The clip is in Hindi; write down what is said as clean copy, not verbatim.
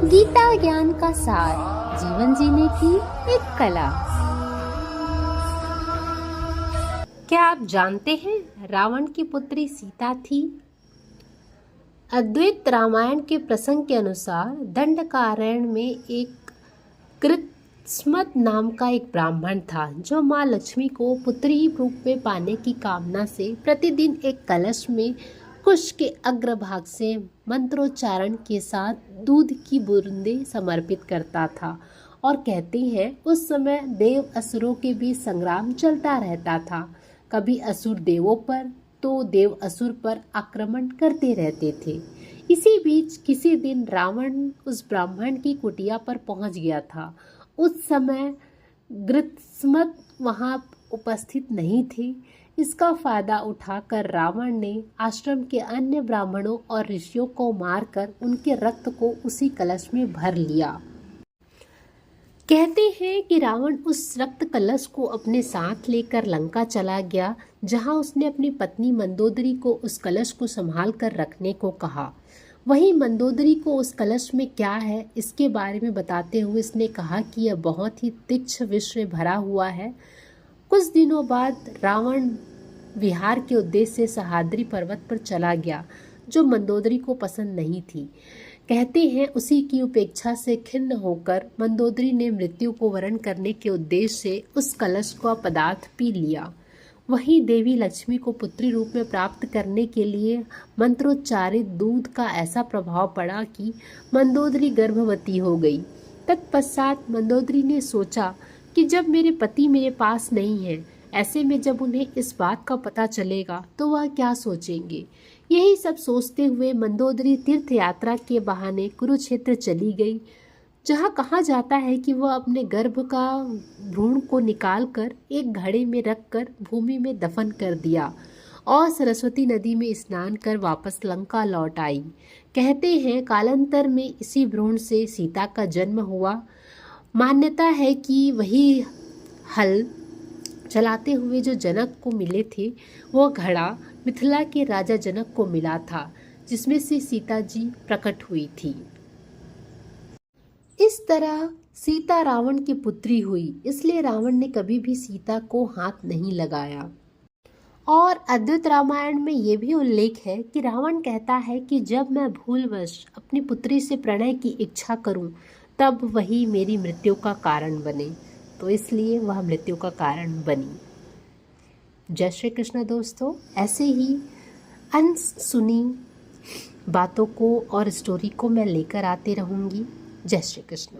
गीता ज्ञान का सार, जीवन जीने की एक कला। क्या आप जानते हैं रावण की पुत्री सीता थी? अद्वैत रामायण के प्रसंग के अनुसार दंडकारण्य में एक कृत्समत नाम का एक ब्राह्मण था जो माँ लक्ष्मी को पुत्री रूप में पाने की कामना से प्रतिदिन एक कलश में कुश के अग्रभाग से मंत्रोच्चारण के साथ दूध की बूंदें समर्पित करता था। और कहते हैं उस समय देव असुरों के बीच संग्राम चलता रहता था। कभी असुर देवों पर तो देव असुर पर आक्रमण करते रहते थे। इसी बीच किसी दिन रावण उस ब्राह्मण की कुटिया पर पहुंच गया था। उस समय कृत्समत वहां उपस्थित नहीं थे। इसका फायदा उठाकर रावण ने आश्रम के अन्य ब्राह्मणों और ऋषियों को मारकर उनके रक्त को उसी कलश में भर लिया। कहते हैं कि रावण उस रक्त कलश को अपने साथ लेकर लंका चला गया, जहां उसने अपनी पत्नी मंदोदरी को उस कलश को संभाल कर रखने को कहा। वहीं मंदोदरी को उस कलश में क्या है इसके बारे में बताते हुए इसने कहा कि यह बहुत ही तीक्ष्ण विष से भरा हुआ है। कुछ दिनों बाद रावण विहार के उद्देश्य से सह्याद्री पर्वत पर चला गया, जो मंदोदरी को पसंद नहीं थी। कहते हैं उसी की उपेक्षा से खिन्न होकर मंदोदरी ने मृत्यु को वरण करने के उद्देश्य से उस कलश का पदार्थ पी लिया। वहीं देवी लक्ष्मी को पुत्री रूप में प्राप्त करने के लिए मंत्रोच्चारित दूध का ऐसा प्रभाव पड़ा कि मंदोदरी गर्भवती हो गई। तत्पश्चात मंदोदरी ने सोचा कि जब मेरे पति मेरे पास नहीं है, ऐसे में जब उन्हें इस बात का पता चलेगा तो वह क्या सोचेंगे। यही सब सोचते हुए मंदोदरी तीर्थ यात्रा के बहाने कुरुक्षेत्र चली गई, जहाँ कहा जाता है कि वह अपने गर्भ का भ्रूण को निकालकर एक घड़े में रखकर भूमि में दफन कर दिया और सरस्वती नदी में स्नान कर वापस लंका लौट आई। कहते हैं कालांतर में इसी भ्रूण से सीता का जन्म हुआ। मान्यता है कि वही हल चलाते हुए जो जनक को मिले थे, वो घड़ा मिथिला के राजा जनक को मिला था, जिसमें से सीता जी प्रकट हुई थी। इस तरह सीता रावण की पुत्री हुई, इसलिए रावण ने कभी भी सीता को हाथ नहीं लगाया। और अद्वैत रामायण में ये भी उल्लेख है कि रावण कहता है कि जब मैं भूलवश अपनी पुत्री से प्रणय की इच्छा करूं, तब वही मेरी मृत्यु का कारण बने। तो इसलिए वह मृत्यु का कारण बनी। जय श्री कृष्ण दोस्तों, ऐसे ही अनसुनी बातों को और स्टोरी को मैं लेकर आती रहूँगी। जय श्री कृष्ण।